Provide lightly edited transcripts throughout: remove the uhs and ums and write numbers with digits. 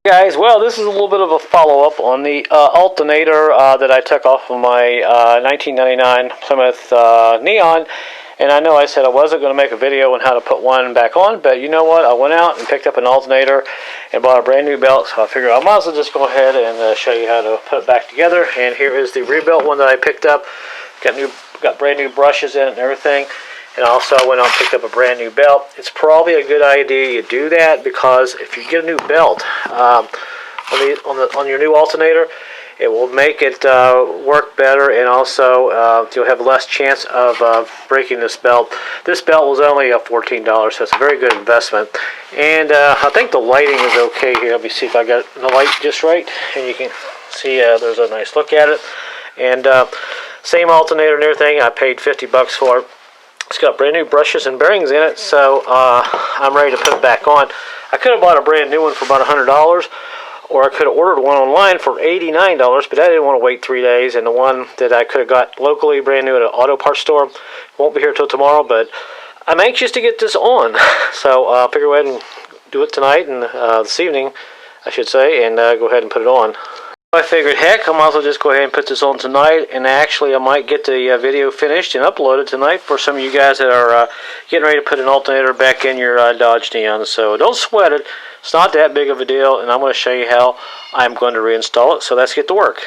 Guys, well, this is a little bit of a follow-up on the alternator that I took off of my 1999 Plymouth Neon. And I know I said I wasn't going to make a video on how to put one back on, but you know what? I went out and picked up an alternator and bought a brand new belt, so I figured I might as well just go ahead and show you how to put it back together. And here is the rebuilt one that I picked up. Got brand new brushes in it and everything. And also I went out and picked up a brand new belt. It's probably a good idea you do that, because if you get a new belt on your new alternator, it will make it work better, and also you'll have less chance of breaking this belt. This belt was only $14, so it's a very good investment. And I think the lighting is okay here. Let me see if I got the light just right, and you can see there's a nice look at it. And same alternator and everything. I paid $50 for it. It's got brand new brushes and bearings in it, so I'm ready to put it back on. I could have bought a brand new one for about $100, or I could have ordered one online for $89, but I didn't want to wait 3 days. And the one that I could have got locally, brand new at an auto parts store, won't be here till tomorrow, but I'm anxious to get this on. So I'll figure go ahead and do it tonight, and this evening, I should say, and go ahead and put it on. I figured, heck, I might as well just go ahead and put this on tonight, and actually I might get the video finished and uploaded tonight for some of you guys that are getting ready to put an alternator back in your Dodge Neon. So don't sweat it. It's not that big of a deal, and I'm going to show you how I'm going to reinstall it. So let's get to work.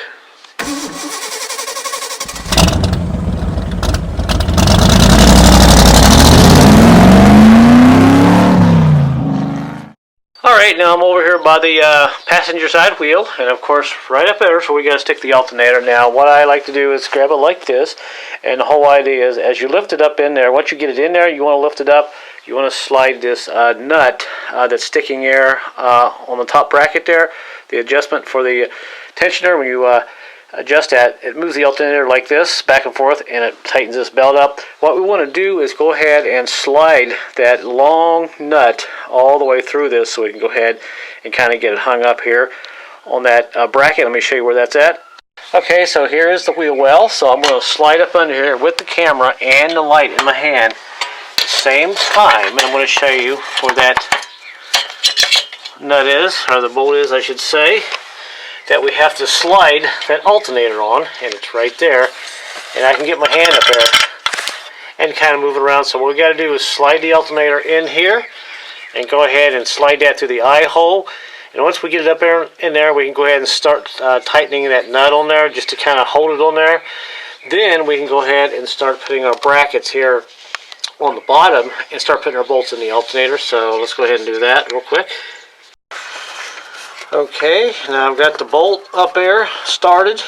Alright, now I'm over here by the passenger side wheel, and of course right up there, so we got to stick the alternator. Now what I like to do is grab it like this, and the whole idea is as you lift it up in there, once you get it in there, you want to lift it up, you want to slide this nut that's sticking there on the top bracket there, the adjustment for the tensioner. When you adjust that, it moves the alternator like this, back and forth, and it tightens this belt up. What we want to do is go ahead and slide that long nut all the way through this, so we can go ahead and kind of get it hung up here on that bracket. Let me show you where that's at. Okay, so here is the wheel well, so I'm going to slide up under here with the camera and the light in my hand at the same time, and I'm going to show you where that nut is, or the bolt is, I should say, that we have to slide that alternator on, and it's right there. And I can get my hand up there and kind of move it around. So what we got to do is slide the alternator in here and go ahead and slide that through the eye hole. And once we get it up there in there, we can go ahead and start tightening that nut on there just to kind of hold it on there. Then we can go ahead and start putting our brackets here on the bottom and start putting our bolts in the alternator. So let's go ahead and do that real quick. Okay, now I've got the bolt up there started,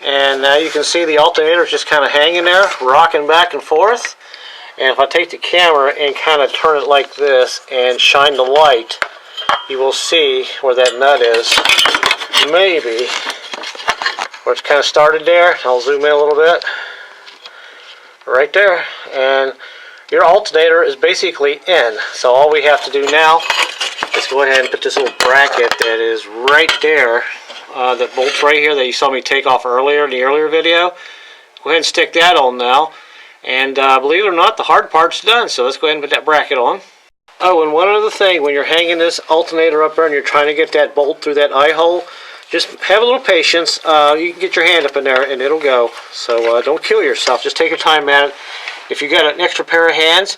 and now you can see the alternator is just kind of hanging there, rocking back and forth. And if I take the camera and kind of turn it like this and shine the light, you will see where that nut is, maybe where it's kind of started there. I'll zoom in a little bit, right there, and your alternator is basically in. So all we have to do now, let's go ahead and put this little bracket that is right there, that bolts right here that you saw me take off earlier in the earlier video. Go ahead and stick that on now. And believe it or not, the hard part's done. So let's go ahead and put that bracket on. Oh, and one other thing, when you're hanging this alternator up there and you're trying to get that bolt through that eye hole, just have a little patience. You can get your hand up in there and it'll go. So don't kill yourself. Just take your time at it. If you got an extra pair of hands,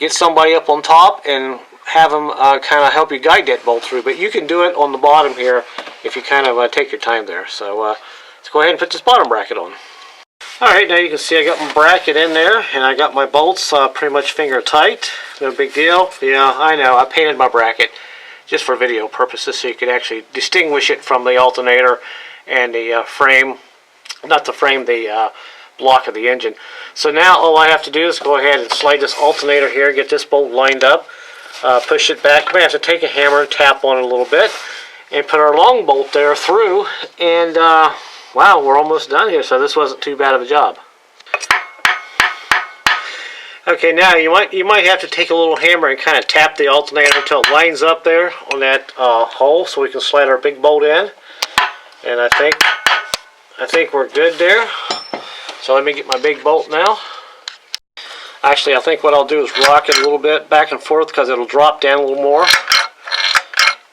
get somebody up on top and have them kind of help you guide that bolt through. But you can do it on the bottom here if you kind of take your time there. So let's go ahead and put this bottom bracket on. Alright, now you can see I got my bracket in there, and I got my bolts pretty much finger tight. No big deal. Yeah, I know, I painted my bracket just for video purposes so you could actually distinguish it from the alternator and the frame, not the frame, the block of the engine. So now all I have to do is go ahead and slide this alternator here, get this bolt lined up, push it back. You may have to take a hammer and tap on it a little bit, and put our long bolt there through, and wow, we're almost done here, so this wasn't too bad of a job. Okay, now you might have to take a little hammer and kind of tap the alternator until it lines up there on that hole, so we can slide our big bolt in. And I think we're good there. So let me get my big bolt now. Actually, I think what I'll do is rock it a little bit back and forth because it'll drop down a little more.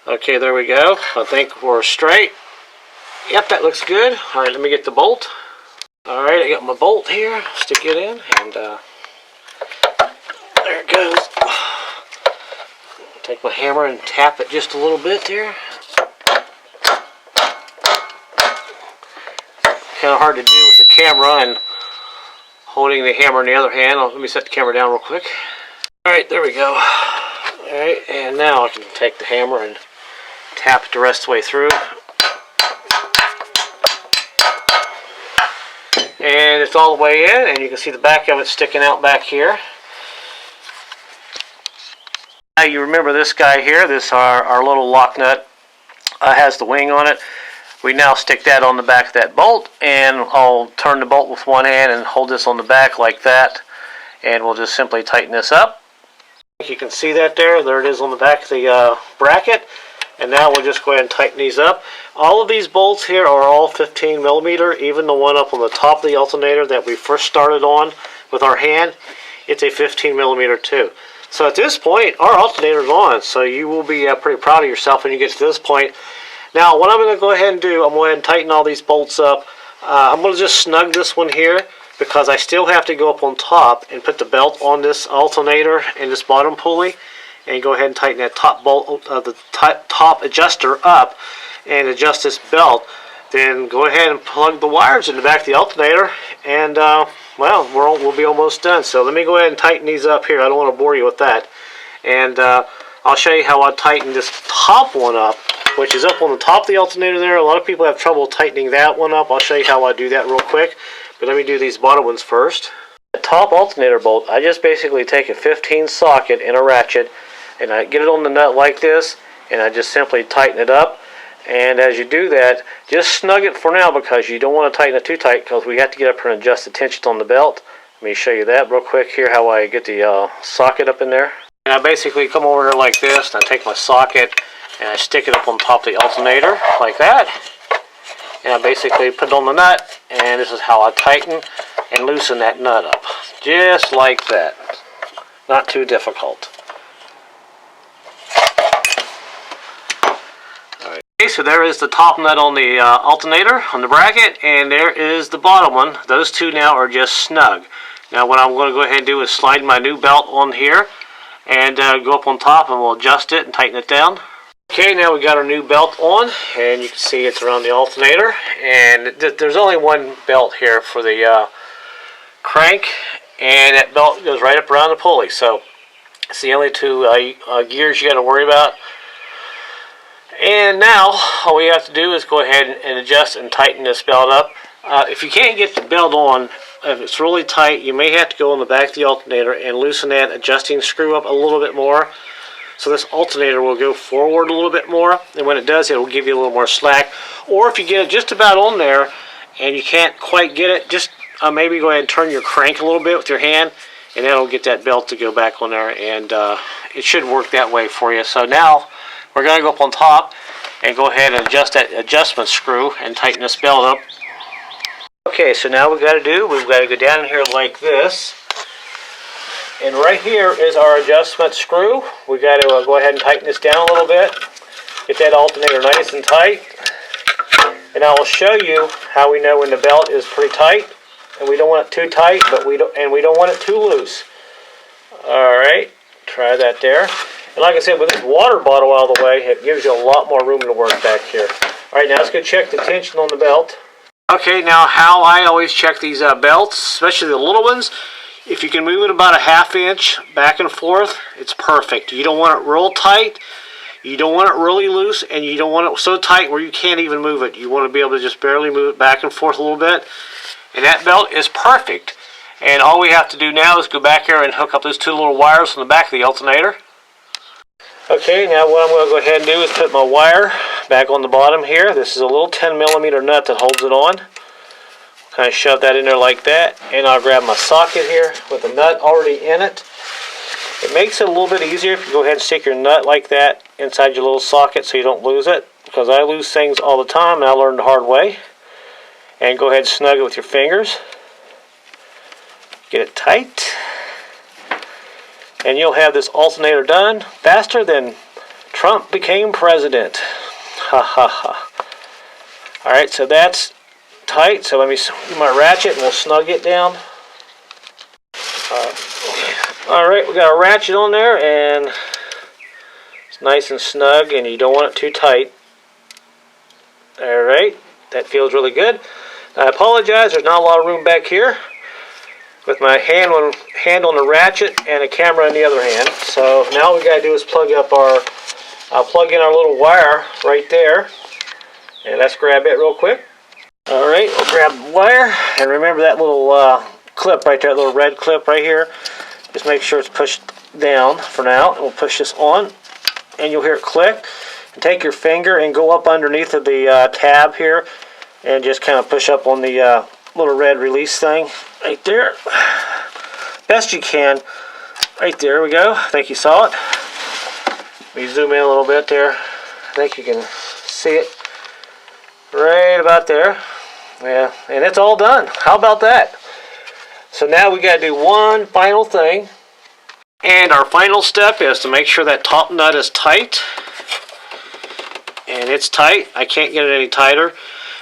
Okay, there we go. I think we're straight. Yep, that looks good. All right, let me get the bolt. All right, I got my bolt here. Stick it in, and there it goes. Take my hammer and tap it just a little bit there. Kind of hard to do with the camera and holding the hammer in the other hand. Let me set the camera down real quick. All right, there we go. All right, and now I can take the hammer and tap it the rest of the way through. And it's all the way in, and you can see the back of it sticking out back here. Now you remember this guy here, this our little lock nut has the wing on it. We now stick that on the back of that bolt, and I'll turn the bolt with one hand and hold this on the back like that, and we'll just simply tighten this up. You can see that there it is on the back of the bracket. And now we'll just go ahead and tighten these up. All of these bolts here are all 15 millimeter, even the one up on the top of the alternator that we first started on with our hand, it's a 15 millimeter too. So at this point, our alternator is on, so you will be pretty proud of yourself when you get to this point. Now, what I'm going to go ahead and do, I'm going to go ahead and tighten all these bolts up. I'm going to just snug this one here, because I still have to go up on top and put the belt on this alternator and this bottom pulley. And go ahead and tighten that top bolt, the top adjuster up, and adjust this belt. Then go ahead and plug the wires in the back of the alternator, and well, we'll be almost done. So let me go ahead and tighten these up here. I don't want to bore you with that. And I'll show you how I tighten this top one up, which is up on the top of the alternator there. A lot of people have trouble tightening that one up. I'll show you how I do that real quick. But let me do these bottom ones first. The top alternator bolt, I just basically take a 15 socket and a ratchet, and I get it on the nut like this, and I just simply tighten it up. And as you do that, just snug it for now, because you don't want to tighten it too tight, because we have to get up here and adjust the tension on the belt. Let me show you that real quick here, how I get the socket up in there. And I basically come over here like this, and I take my socket and I stick it up on top of the alternator like that. And I basically put it on the nut, and this is how I tighten and loosen that nut up. Just like that. Not too difficult. Okay, so there is the top nut on the alternator, on the bracket, and there is the bottom one. Those two now are just snug. Now what I'm going to go ahead and do is slide my new belt on here, and go up on top, and we'll adjust it and tighten it down. Okay, now we got our new belt on, and you can see it's around the alternator, and there's only one belt here for the crank, and that belt goes right up around the pulley, so it's the only two gears you got to worry about. And now all we have to do is go ahead and adjust and tighten this belt up. If you can't get the belt on, if it's really tight, you may have to go on the back of the alternator and loosen that adjusting screw up a little bit more. So this alternator will go forward a little bit more, and when it does, it will give you a little more slack. Or if you get it just about on there and you can't quite get it, just maybe go ahead and turn your crank a little bit with your hand, and that'll get that belt to go back on there, and it should work that way for you. So now we're going to go up on top and go ahead and adjust that adjustment screw and tighten this belt up. Okay, so now we've got to go down here like this. And right here is our adjustment screw. We've got to go ahead and tighten this down a little bit. Get that alternator nice and tight. And I will show you how we know when the belt is pretty tight. And we don't want it too tight, but we don't want it too loose. Alright, try that there. And like I said, with this water bottle out of the way, it gives you a lot more room to work back here. Alright, now let's go check the tension on the belt. Okay, now how I always check these belts, especially the little ones, if you can move it about a ½ inch back and forth, it's perfect. You don't want it real tight, you don't want it really loose, and you don't want it so tight where you can't even move it. You want to be able to just barely move it back and forth a little bit. And that belt is perfect. And all we have to do now is go back here and hook up those two little wires on the back of the alternator. Okay, now what I'm going to go ahead and do is put my wire back on the bottom here. This is a little 10mm nut that holds it on. Kind of shove that in there like that, and I'll grab my socket here with the nut already in it. It makes it a little bit easier if you go ahead and stick your nut like that inside your little socket so you don't lose it, because I lose things all the time and I learned the hard way. And go ahead and snug it with your fingers. Get it tight. And you'll have this alternator done faster than Trump became president. Ha ha ha. Alright, so that's tight. So let me do my ratchet and we'll snug it down. Alright, we got a ratchet on there and it's nice and snug and you don't want it too tight. Alright, that feels really good. I apologize, there's not a lot of room back here with my hand on the ratchet and a camera in the other hand. So now what we gotta do is plug in our little wire right there. And let's grab it real quick. Alright, we'll grab the wire and remember that little clip right there, that little red clip right here. Just make sure it's pushed down for now. And we'll push this on and you'll hear it click. And take your finger and go up underneath of the tab here and just kind of push up on the little red release thing right there. Best you can. Right there we go. I think you saw it. Let me zoom in a little bit there. I think you can see it right about there. Yeah, and it's all done. How about that? So now we got to do one final thing. And our final step is to make sure that top nut is tight. And it's tight. I can't get it any tighter.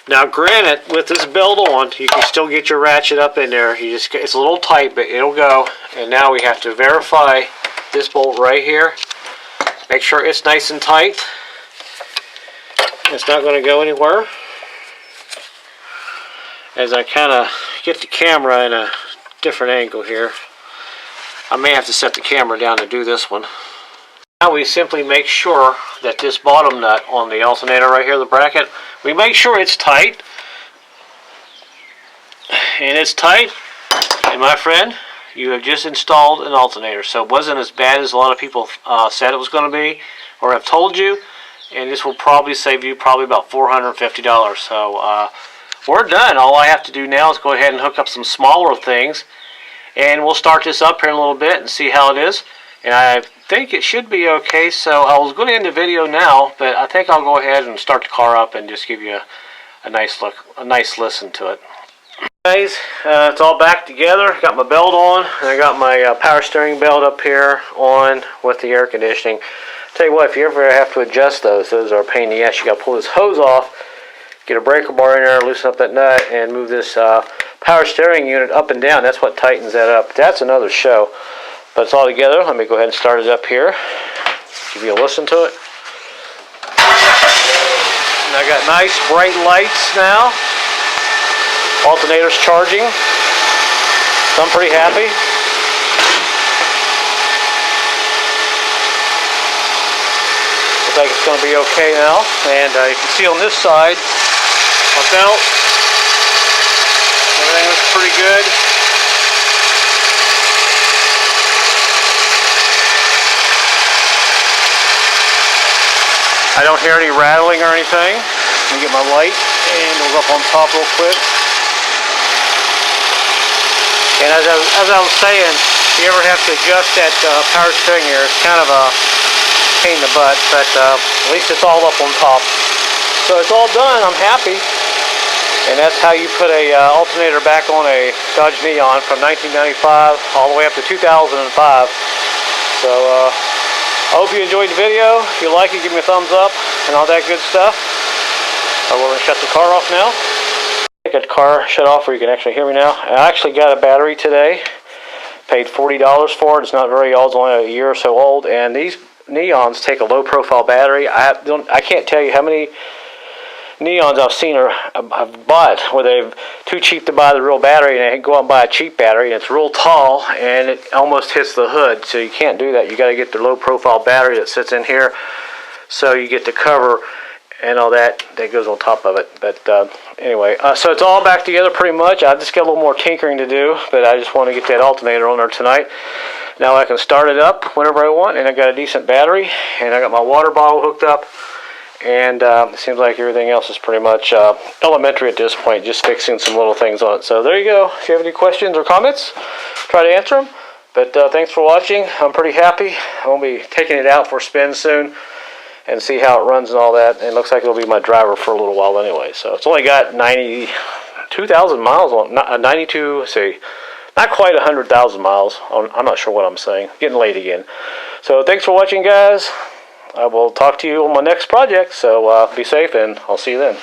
Now granted, with this belt on, you can still get your ratchet up in there. It's a little tight, but it'll go. And now we have to verify this bolt right here. Make sure it's nice and tight. It's not going to go anywhere. As I kind of get the camera in a different angle here. I may have to set the camera down to do this one. Now we simply make sure that this bottom nut on the alternator right here, the bracket, we make sure it's tight. And it's tight. And my friend, you have just installed an alternator. So it wasn't as bad as a lot of people said it was going to be or have told you. And this will probably save you about $450. So we're done. All I have to do now is go ahead and hook up some smaller things. And we'll start this up here in a little bit and see how it is. And I think it should be okay. So I was going to end the video now, but I think I'll go ahead and start the car up and just give you a nice listen to it. Guys, it's all back together. Got my belt on, and I got my power steering belt up here on with the air conditioning. Tell you what, if you ever have to adjust those are a pain in the ass. You got to pull this hose off, get a breaker bar in there, loosen up that nut, and move this power steering unit up and down. That's what tightens that up. That's another show. But it's all together. Let me go ahead and start it up here. Give you a listen to it. And I got nice bright lights now. Alternator's charging. So I'm pretty happy. Looks like it's going to be okay now. And you can see on this side, my belt, everything looks pretty good. I don't hear any rattling or anything. Let me get my light and we'll go up on top real quick. And as I was saying, if you ever have to adjust that power steering here, it's kind of a pain in the butt, but at least it's all up on top. So it's all done. I'm happy. And that's how you put a alternator back on a Dodge Neon from 1995 all the way up to 2005. So I hope you enjoyed the video. If you like it, give me a thumbs up and all that good stuff. We're going to shut the car off now. I got the car shut off where you can actually hear me now. I actually got a battery today. Paid $40 for it. It's not very old. It's only a year or so old. And these Neons take a low profile battery. I can't tell you how many Neons I've seen or I've bought where they're too cheap to buy the real battery and they go out and buy a cheap battery and it's real tall and it almost hits the hood. So you can't do that. You got to get the low profile battery that sits in here so you get the cover and all that goes on top of it. But anyway, so it's all back together pretty much. I just got a little more tinkering to do, but I just want to get that alternator on there tonight. Now I can start it up whenever I want, and I got a decent battery, and I got my water bottle hooked up, and it seems like everything else is pretty much elementary at this point, just fixing some little things on it. So there you go. If you have any questions or comments, try to answer them. But thanks for watching. I'm pretty happy. I'm going to be taking it out for a spin soon and see how it runs and all that. And it looks like it'll be my driver for a little while anyway. So it's only got 92,000 miles on, not quite 100,000 miles. I'm not sure what I'm saying. Getting late again. So thanks for watching, guys. I will talk to you on my next project, so be safe, and I'll see you then.